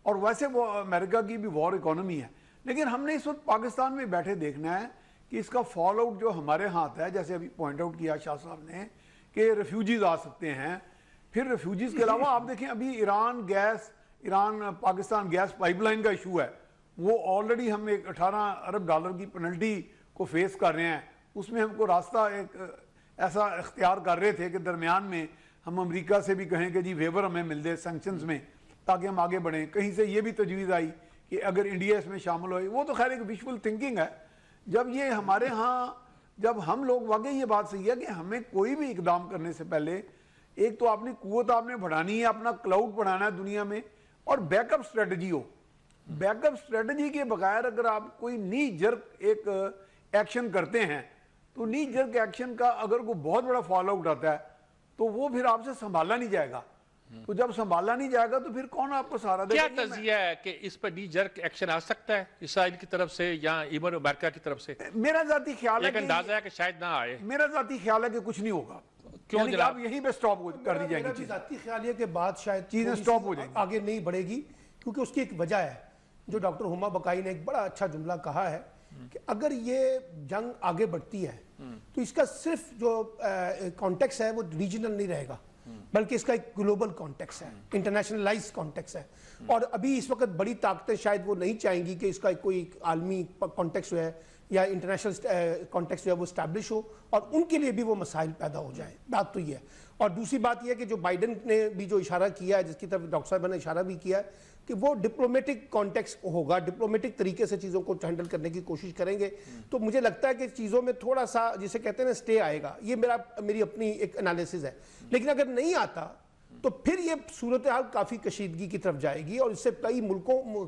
اور ویسے وہ امریکہ کی بھی وار اکانومی ہے. لیکن ہم نے اس وقت پاکستان میں بیٹھے دیکھنا ہے کہ اس کا فال آؤٹ جو ہمارے ہاتھ ہے، جیسے ابھی پوائنٹ آؤٹ کیا شاہ صاحب نے کہ ریفیوجیز آ سکتے ہیں. پھر ریفیوجیز کے علاوہ آپ دیکھیں ابھی Iran Pakistan gas pipeline کا ایشو ہے، وہ آلریڈی ہم ایک $18 ارب کی پینلٹی کو فیس کر رہے ہیں. اس میں ہم کو راستہ ایک ایسا اختیار کر رہے تھے کہ درمیان میں ہم امریکہ سے بھی کہیں کہ جی ویور ہمیں مل دے سینکشنز میں تاکہ ہم آگے بڑھیں. کہیں سے یہ بھی تجویز آئی کہ اگر انڈیا اس میں شامل ہوئے، وہ تو خیر ایک ویژول تھنکنگ ہے. جب یہ ہمارے ہاں، جب ہم لوگ واقعی یہ بات صحیح ہے کہ ہمیں کوئی بھی اقدام کرنے سے پہلے ایک تو اپنی قوت آپ نے بڑھانی ہے، اپنا کلاؤڈ بڑھانا ہے دنیا میں، اور بیک اپ اسٹریٹجی ہو. بیک اپ اسٹریٹجی کے بغیر اگر آپ کوئی نی جرک ایک ایکشن کرتے ہیں تو نی جرک ایکشن کا اگر کوئی بہت بڑا فال آؤٹ آتا ہے تو وہ پھر آپ سے سنبھالا نہیں جائے گا. تو جب سنبھالا نہیں جائے گا تو پھر کون آپ کو سہارا دے گا؟ کیا تجزیہ ہے کہ اس پر نی جرک ایکشن آ سکتا ہے اسرائیل کی طرف سے یا ایون امریکہ کی طرف سے؟ میرا ذاتی خیال ہے ایک اندازہ ہے کہ شاید نہ آئے. میرا ذاتی خیال ہے کہ کچھ نہیں ہوگا. کیوں جناب؟ آپ یہیں پہ سٹاپ کر دی جائیں گی. میرا ذاتی خیال ہے کہ بات شاید چیزیں سٹاپ ہو جائیں گی، آگے نہیں بڑھے گی، کیونکہ اس کی ایک وجہ ہے جو ڈاکٹر ہما بقائی نے ایک بڑا اچھا جملہ کہا ہے کہ اگر یہ جنگ آگے بڑھتی ہے تو اس کا صرف جو کانٹیکس ہے وہ ریجنل نہیں رہے گا، بلکہ اس کا ایک گلوبل کانٹیکس ہے، انٹرنیشنلائز کانٹیکس ہے. اور ابھی اس وقت بڑی طاقتیں شاید وہ نہیں چاہیں گی کہ اس کا کوئی عالمی کانٹیکس جو ہے یا انٹرنیشنل کانٹیکس جو ہے وہ اسٹیبلش ہو اور ان کے لیے بھی وہ مسائل پیدا ہو جائیں. بات تو یہ ہے. اور دوسری بات یہ ہے کہ جو بائیڈن نے بھی جو اشارہ کیا ہے, جس کی طرف ڈاکٹر صاحب نے اشارہ بھی کیا ہے, کہ وہ ڈپلومیٹک کانٹیکس ہوگا, ڈپلومیٹک طریقے سے چیزوں کو ہینڈل کرنے کی کوشش کریں گے. تو مجھے لگتا ہے کہ چیزوں میں تھوڑا سا جسے کہتے ہیں نا اسٹے آئے گا. یہ میری اپنی ایک انالیسز ہے. لیکن اگر نہیں آتا تو پھر یہ صورتحال کافی کشیدگی کی طرف جائے گی, اور اس سے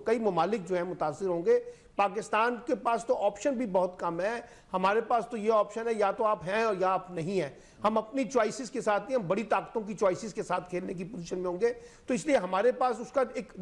کئی ممالک جو ہیں متاثر ہوں گے. پاکستان کے پاس تو آپشن بھی بہت کم ہے. ہمارے پاس تو یہ آپشن ہے یا تو آپ ہیں اور یا آپ نہیں ہیں. ہم اپنی چوائسز کے ساتھ نہیں, ہم بڑی طاقتوں کی چوائسز کے ساتھ کھیلنے کی پوزیشن میں ہوں گے. تو اس لیے ہمارے پاس اس کا ایک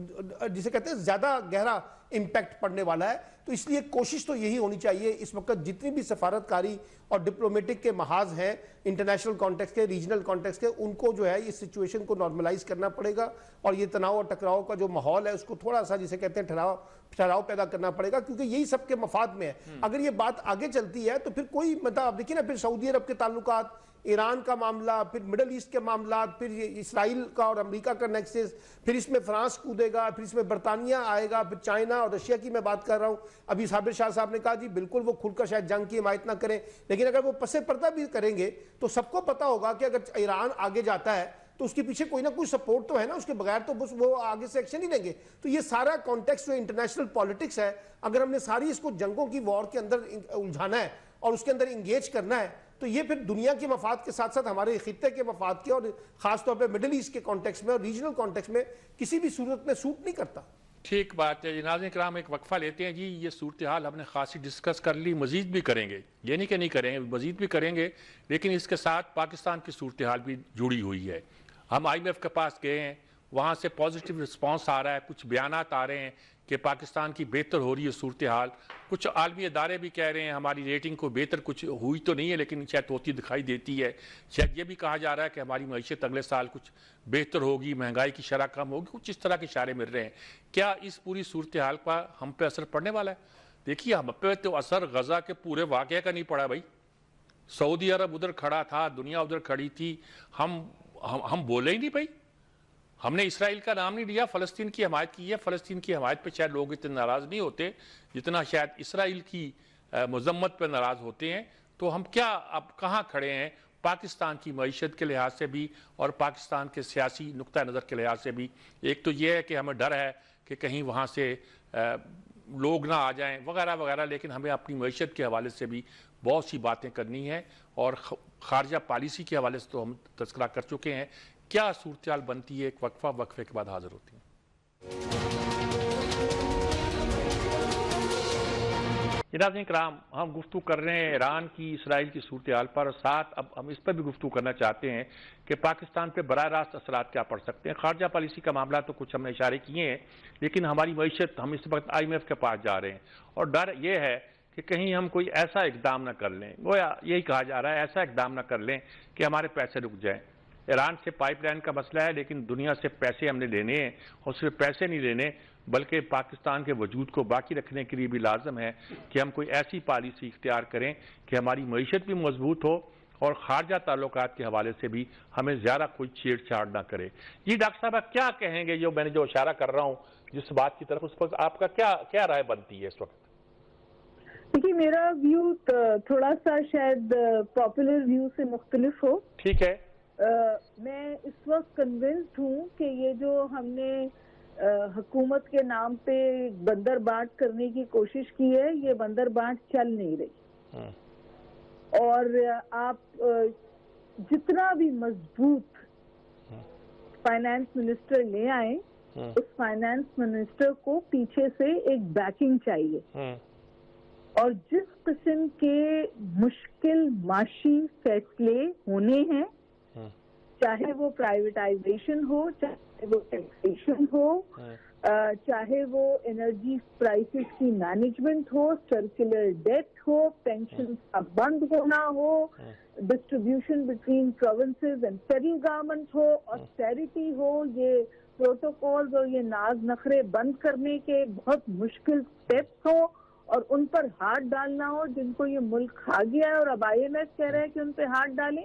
جسے کہتے ہیں زیادہ گہرا امپیکٹ پڑنے والا ہے. تو اس لیے کوشش تو یہی ہونی چاہیے اس وقت جتنی بھی سفارتکاری اور ڈپلومیٹک کے محاذ ہیں انٹرنیشنل کانٹیکس کے, ریجنل کانٹیکس کے, ان کو جو ہے اس سچویشن کو نارملائز کرنا پڑے گا. اور یہ تناؤ اور ٹکراؤ کا جو ماحول ہے اس کو تھوڑا سا جسے کہتے ہیں ٹھہراؤ پیدا کرنا پڑے گا, کیونکہ یہی سب کے مفاد میں ہے. اگر یہ بات آگے چلتی ہے تو پھر کوئی مطلب آپ دیکھیں نا, پھر سعودی عرب کے تعلقات, ایران کا معاملہ, پھر مڈل ایسٹ کے معاملات, پھر اسرائیل کا اور امریکہ کا نیکسس, پھر اس میں فرانس کودے گا, پھر اس میں برطانیہ آئے گا, پھر چائنا اور رشیا کی میں بات کر رہا ہوں. ابھی صابر شاہ صاحب نے کہا جی بالکل وہ کھل کر شاید جنگ کی حمایت نہ کریں, لیکن اگر وہ پس پردہ بھی کریں گے تو سب کو پتا ہوگا کہ اگر ایران آگے جاتا ہے تو اس کے پیچھے کوئی نہ کوئی سپورٹ تو ہے نا, اس کے بغیر تو بس وہ آگے سے ایکشن ہی لیں گے. تو یہ سارا کانٹیکس جو انٹرنیشنل پالیٹکس ہے, اگر ہم نے ساری اس کو جنگوں کی وار کے اندر الجھانا ہے اور اس کے اندر انگیج کرنا ہے, تو یہ پھر دنیا کے مفاد کے ساتھ ساتھ ہمارے خطے کے مفاد کے, اور خاص طور پہ مڈل ایسٹ کے کانٹیکس میں اور ریجنل کانٹیکس میں کسی بھی صورت میں سوٹ نہیں کرتا. ٹھیک بات ہے. ناظرین کرام ایک وقفہ لیتے ہیں جی. یہ صورتحال ہم نے خاصی ڈسکس کر لی, مزید بھی کریں گے, یہ نہیں کہ نہیں کریں گے, مزید بھی کریں گے, لیکن اس کے ساتھ پاکستان کی صورتحال بھی جڑی ہوئی ہے. ہم IMF کے پاس گئے ہیں, وہاں سے پازیٹیو رسپانس آ رہا ہے, کچھ بیانات آ رہے ہیں کہ پاکستان کی بہتر ہو رہی ہے صورتحال. کچھ عالمی ادارے بھی کہہ رہے ہیں ہماری ریٹنگ کو بہتر کچھ ہوئی تو نہیں ہے لیکن شاید ہوتی دکھائی دیتی ہے. شاید یہ بھی کہا جا رہا ہے کہ ہماری معیشت اگلے سال کچھ بہتر ہوگی, مہنگائی کی شرح کم ہوگی, کچھ اس طرح کے اشارے مل رہے ہیں. کیا اس پوری صورتحال کا ہم پہ اثر پڑنے والا ہے؟ دیکھیے ہم پہ تو اثر غزہ کے پورے واقعے کا نہیں پڑا بھائی. سعودی عرب ادھر کھڑا تھا, دنیا ادھر کھڑی تھی, ہم بولے ہی نہیں بھائی. ہم نے اسرائیل کا نام نہیں لیا, فلسطین کی حمایت کی ہے. فلسطین کی حمایت پہ شاید لوگ اتنے ناراض نہیں ہوتے جتنا شاید اسرائیل کی مذمت پہ ناراض ہوتے ہیں. تو ہم کیا اب کہاں کھڑے ہیں پاکستان کی معیشت کے لحاظ سے بھی اور پاکستان کے سیاسی نقطہ نظر کے لحاظ سے بھی؟ ایک تو یہ ہے کہ ہمیں ڈر ہے کہ کہیں وہاں سے لوگ نہ آ جائیں وغیرہ وغیرہ, لیکن ہمیں اپنی معیشت کے حوالے سے بھی بہت سی باتیں کرنی ہیں, اور خارجہ پالیسی کے حوالے سے تو ہم تذکرہ کر چکے ہیں. کیا صورتحال بنتی ہے؟ ایک وقفے کے بعد حاضر ہوتی ہیں. ناظرین کرام, ہم گفتگو کر رہے ہیں ایران کی اسرائیل کی صورتحال پر, اور ساتھ اب ہم اس پر بھی گفتگو کرنا چاہتے ہیں کہ پاکستان پہ براہ راست اثرات کیا پڑ سکتے ہیں. خارجہ پالیسی کا معاملہ تو کچھ ہم نے اشارے کیے ہیں, لیکن ہماری معیشت, ہم اس وقت IMF کے پاس جا رہے ہیں, اور ڈر یہ ہے کہ کہیں ہم کوئی ایسا اقدام نہ کر لیں, گویا یہی کہا جا رہا ہے ایسا اقدام نہ کر لیں کہ ہمارے پیسے رک جائیں. ایران سے پائپ لائن کا مسئلہ ہے, لیکن دنیا سے پیسے ہم نے لینے ہیں, اور صرف پیسے نہیں لینے بلکہ پاکستان کے وجود کو باقی رکھنے کے لیے بھی لازم ہے کہ ہم کوئی ایسی پالیسی اختیار کریں کہ ہماری معیشت بھی مضبوط ہو اور خارجہ تعلقات کے حوالے سے بھی ہمیں زیادہ کوئی چھیڑ چھاڑ نہ کرے. جی ڈاکٹر صاحب آپ کیا کہیں گے, جو میں نے جو اشارہ کر رہا ہوں جس بات کی طرف, اس پر آپ کا کیا رائے بنتی ہے اس وقت؟ دیکھیے میرا ویو تھوڑا سا شاید پاپولر ویو سے مختلف ہو. ٹھیک ہے. میں اس وقت کنونسڈ ہوں کہ یہ جو ہم نے حکومت کے نام پہ بندر بانٹ کرنے کی کوشش کی ہے, یہ بندر بانٹ چل نہیں رہی. اور آپ جتنا بھی مضبوط فائنانس منسٹر لے آئیں, اس فائنانس منسٹر کو پیچھے سے ایک بیکنگ چاہیے. اور جس قسم کے مشکل معاشی فیصلے ہونے ہیں, چاہے وہ پرائیویٹائزیشن ہو, چاہے وہ ٹیکسیشن ہو, چاہے وہ انرجی پرائسز کی مینجمنٹ ہو, سرکولر ڈیٹ ہو, پینشن کا بند ہونا ہو, distribution between provinces and federal government ہو, آسٹیریٹی ہو, یہ پروٹوکولز اور یہ ناز نخرے بند کرنے کے بہت مشکل سٹیپس ہوں اور ان پر ہاتھ ڈالنا ہو جن کو یہ ملک کھا گیا ہے, اور اب IMF کہہ رہا ہے کہ ان پہ ہاتھ ڈالیں.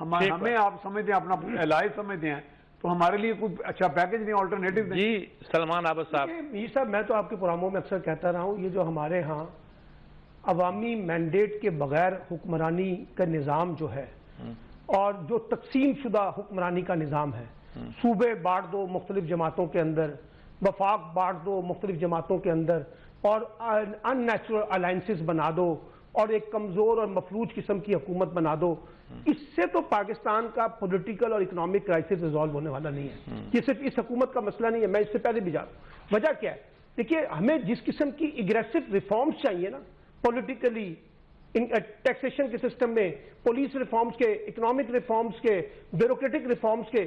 ہمیں آپ سمجھتے ہیں اپنا علاج سمجھتے ہیں تو ہمارے لیے کوئی اچھا پیکج نہیں، آلٹرنیٹو نہیں. جی سلمان عابد صاحب. یہ صاحب میں تو آپ کے پروگراموں میں اکثر کہتا رہا ہوں، یہ جو ہمارے ہاں عوامی مینڈیٹ کے بغیر حکمرانی کا نظام جو ہے اور جو تقسیم شدہ حکمرانی کا نظام ہے، صوبے بانٹ دو مختلف جماعتوں کے اندر، وفاق بانٹ دو مختلف جماعتوں کے اندر، اور ان نیچرل الائنسز بنا دو اور ایک کمزور اور مفلوج قسم کی حکومت بنا دو، اس سے تو پاکستان کا پولیٹیکل اور اکنامک کرائسس ریزالو ہونے والا نہیں ہے. یہ صرف اس حکومت کا مسئلہ نہیں ہے، میں اس سے پہلے بھی جا رہا ہوں. وجہ کیا ہے؟ دیکھیے ہمیں جس قسم کی اگریسو ریفارمز چاہیے نا، پولیٹیکلی ٹیکسیشن کے سسٹم میں، پولیس ریفارمز کے، اکنامک ریفارمز کے، بیوروکریٹک ریفارمز کے،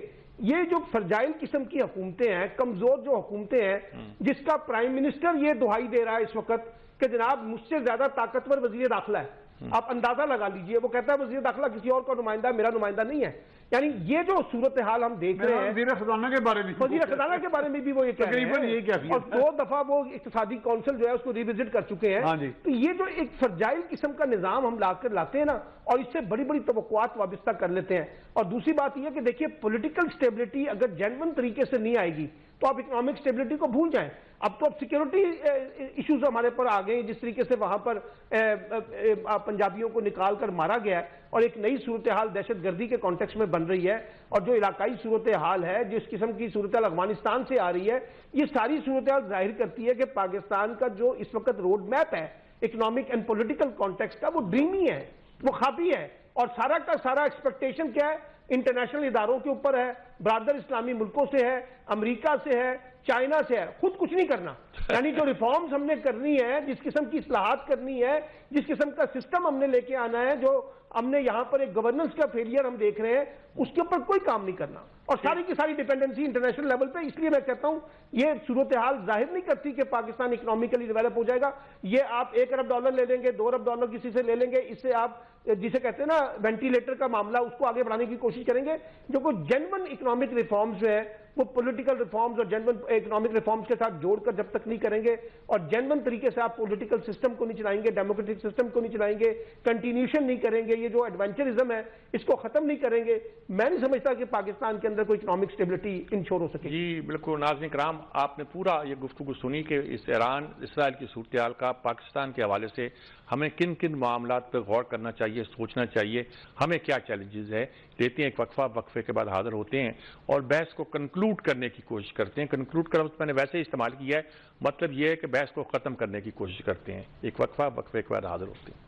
یہ جو فرجائل قسم کی حکومتیں ہیں، کمزور جو حکومتیں ہیں، جس کا پرائم منسٹر یہ دہائی دے رہا ہے اس وقت کہ جناب مجھ سے زیادہ طاقتور وزیر داخلہ ہے، آپ اندازہ لگا لیجئے، وہ کہتا ہے وزیر داخلہ کسی اور کا نمائندہ، میرا نمائندہ نہیں ہے. یعنی یہ جو صورتحال ہم دیکھ رہے ہیں، وزیر خزانہ کے بارے میں بھی وہ یہ کہہ رہے ہیں، اور 2 دفعہ وہ اقتصادی کونسل جو ہے اس کو ریوزٹ کر چکے ہیں. تو یہ جو ایک فرجائل قسم کا نظام ہم لاتے ہیں نا، اور اس سے بڑی بڑی توقعات وابستہ کر لیتے ہیں. اور دوسری بات یہ ہے کہ دیکھیے پولیٹیکل سٹیبلٹی اگر جینون طریقے سے نہیں آئے گی تو آپ اکنامک سٹیبلٹی کو بھول جائیں. اب تو سیکیورٹی ایشوز ہمارے پر آ گئے ہیں، جس طریقے سے وہاں پر پنجابیوں کو نکال کر مارا گیا ہے، اور ایک نئی صورتحال دہشت گردی کے کانٹیکسٹ میں بن رہی ہے، اور جو علاقائی صورتحال ہے، جس قسم کی صورتحال افغانستان سے آ رہی ہے، یہ ساری صورتحال ظاہر کرتی ہے کہ پاکستان کا جو اس وقت روڈ میپ ہے اکنامک اینڈ پولیٹیکل کانٹیکسٹ کا، وہ ڈریمی ہے، وہ خوابی ہے. اور سارا کا سارا ایکسپیکٹیشن کیا ہے؟ انٹرنیشنل اداروں کے اوپر ہے، برادر اسلامی ملکوں سے ہے، امریکہ سے ہے، چائنا سے ہے. خود کچھ نہیں کرنا. یعنی جو ریفارمز ہم نے کرنی ہے، جس قسم کی اصلاحات کرنی ہے، جس قسم کا سسٹم ہم نے لے کے آنا ہے، جو ہم نے یہاں پر ایک گورننس کا فیلئر ہم دیکھ رہے ہیں، اس کے اوپر کوئی کام نہیں کرنا، اور ساری کی ساری ڈیپینڈنسی انٹرنیشنل لیول پہ. اس لیے میں کہتا ہوں یہ صورتحال ظاہر نہیں کرتی کہ پاکستان اکنامکلی ڈیولپ ہو جائے گا. یہ آپ $1 ارب لے لیں گے، $2 ارب کسی سے لے لیں گے، اس سے آپ جسے کہتے ہیں نا وینٹیلیٹر کا معاملہ، اس کو آگے بڑھانے کی کوشش کریں گے. جو کوئی جینون اکنامک ریفارمز جو ہے وہ پولیٹیکل ریفارمز اور جینون اکنامک ریفارمز کے ساتھ جوڑ کر جب تک نہیں کریں گے، اور جینون طریقے سے آپ پولیٹیکل سسٹم کو نہیں چلائیں گے، ڈیموکریٹک سسٹم کو نہیں چلائیں گے، کنٹینیوشن نہیں کریں گے، یہ جو ایڈونچرزم ہے اس کو ختم نہیں کریں گے، میں نہیں سمجھتا کہ پاکستان کے اندر کوئی اکنامک سٹیبلٹی انشور ہو سکے. جی بالکل. ناظرین کرام، آپ نے پورا یہ گفتگو سنی کہ اس ایران اسرائیل کی صورتحال کا پاکستان کے حوالے سے ہمیں کن کن معاملات پر غور کرنا چاہیے، سوچنا چاہیے، ہمیں کیا چیلنجز ہے. لیتے ہیں ایک وقفے کے بعد حاضر ہوتے ہیں اور بحث کو کنکلوڈ کرنے کی کوشش کرتے ہیں. کنکلوڈ کا لفظ میں نے ویسے ہی استعمال کیا ہے، مطلب یہ ہے کہ بحث کو ختم کرنے کی کوشش کرتے ہیں. ایک وقفے کے بعد حاضر ہوتے ہیں.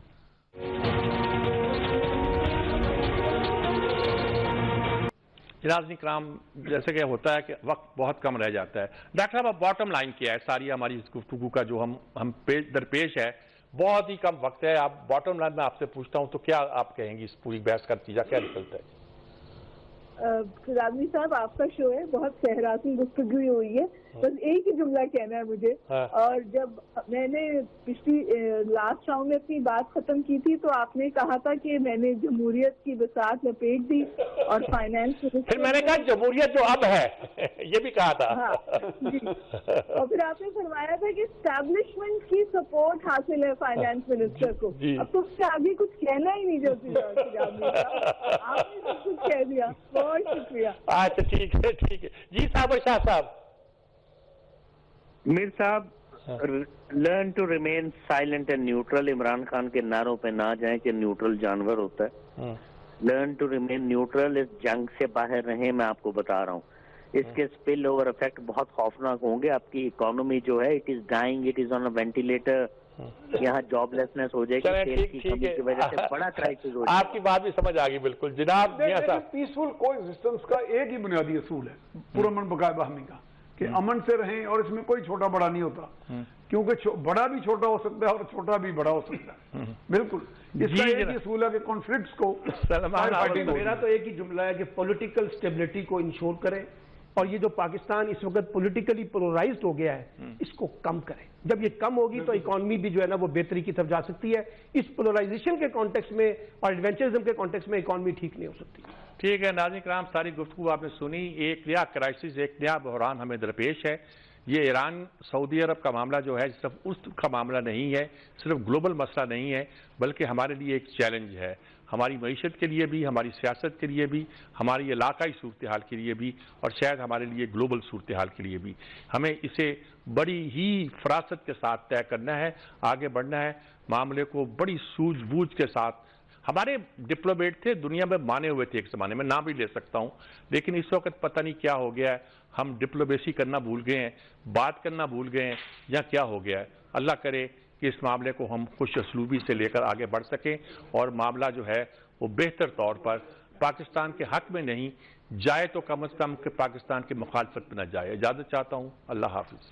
ناظرین کرام، جیسے کہ ہوتا ہے کہ وقت بہت کم رہ جاتا ہے. ڈاکٹر صاحب، اب باٹم لائن کیا ہے ساری ہماری اس گفتگو کا جو ہم درپیش ہے؟ بہت ہی کم وقت ہے. آپ باٹم لائن میں آپ سے پوچھتا ہوں تو کیا آپ کہیں گی، اس پوری بحث کا نتیجہ کیا نکلتا ہے؟ رادنی صاحب، آپ کا شو ہے، بہت سہراسن گفتگو ہوئی ہے. بس ایک ہی جملہ کہنا ہے مجھے. اور جب میں نے پچھلی لاسٹ راؤنڈ میں اپنی بات ختم کی تھی تو آپ نے کہا تھا کہ میں نے جمہوریت کی بساط لپیٹ دی اور فائنانس، پھر میں نے کہا جمہوریت جو اب ہے یہ بھی کہا تھا. جی. اور پھر آپ نے فرمایا تھا کہ اسٹیبلشمنٹ کی سپورٹ حاصل ہے فائنانس منسٹر کو. اب تو اس سے آگے کچھ کہنا ہی نہیں جو آپ نے سب کچھ کہہ دیا. بہت شکریہ. اچھا ٹھیک ہے. جی صاحب شاہ صاحب. میر صاحب، learn to remain silent and neutral. Imran Khan کے نعروں پہ نہ جائیں کہ نیوٹرل جانور ہوتا ہے. Learn to remain neutral. اس جنگ سے باہر رہیں. میں آپ کو بتا رہا ہوں اس کے سپل اوور افیکٹ بہت خوفناک ہوں گے. آپ کی اکانومی جو ہے it is dying, it is on a ventilator. یہاں جاب لیسنس ہو جائے گی، تیل کی کمی کی وجہ سے بڑا کرائسس ہو جائے گا. آپ کی بات بھی سمجھ آ گئی بالکل. جناب پیسفل کو ایگزسٹنس کا ایک ہی بنیادی اصول ہے پرامن بقائے باہمی کا، کہ امن سے رہیں، اور اس میں کوئی چھوٹا بڑا نہیں ہوتا، کیونکہ بڑا بھی چھوٹا ہو سکتا ہے اور چھوٹا بھی بڑا ہو سکتا ہے. بالکل. اس کا ایک ہی اصول ہے کہ کانفلکٹس کو. میرا تو ایک ہی جملہ ہے کہ پولیٹیکل سٹیبلٹی کو انشور کریں، اور یہ جو پاکستان اس وقت پولیٹیکلی پولرائزڈ ہو گیا ہے اس کو کم کریں. جب یہ کم ہوگی تو اکانومی بھی جو ہے نا وہ بہتری کی طرف جا سکتی ہے. اس پولرائزیشن کے کانٹیکس میں اور ایڈونچرزم کے کانٹیکس میں اکانومی ٹھیک نہیں ہو سکتی. ٹھیک ہے. ناظرین کرام، ساری گفتگو آپ نے سنی. ایک نیا کرائسس، ایک نیا بحران ہمیں درپیش ہے. یہ ایران سعودی عرب کا معاملہ جو ہے صرف اس کا معاملہ نہیں ہے، صرف گلوبل مسئلہ نہیں ہے، بلکہ ہمارے لیے ایک چیلنج ہے، ہماری معیشت کے لیے بھی، ہماری سیاست کے لیے بھی، ہماری علاقائی صورتحال کے لیے بھی، اور شاید ہمارے لیے گلوبل صورتحال کے لیے بھی۔ ہمیں اسے بڑی ہی فراست کے ساتھ طے کرنا ہے، آگے بڑھنا ہے، معاملے کو بڑی سوجھ بوجھ کے ساتھ۔ ہمارے ڈپلومیٹ تھے، دنیا میں مانے ہوئے تھے ایک زمانے میں، نام بھی لے سکتا ہوں، لیکن اس وقت پتہ نہیں کیا ہو گیا ہے، ہم ڈپلومیسی کرنا بھول گئے ہیں، بات کرنا بھول گئے ہیں، یا کیا ہو گیا ہے۔ اللہ کرے کہ اس معاملے کو ہم خوش اسلوبی سے لے کر آگے بڑھ سکیں، اور معاملہ جو ہے وہ بہتر طور پر پاکستان کے حق میں نہیں جائے تو کم از کم کہ پاکستان کے مخالفت میں نہ جائے۔ اجازت چاہتا ہوں، اللہ حافظ۔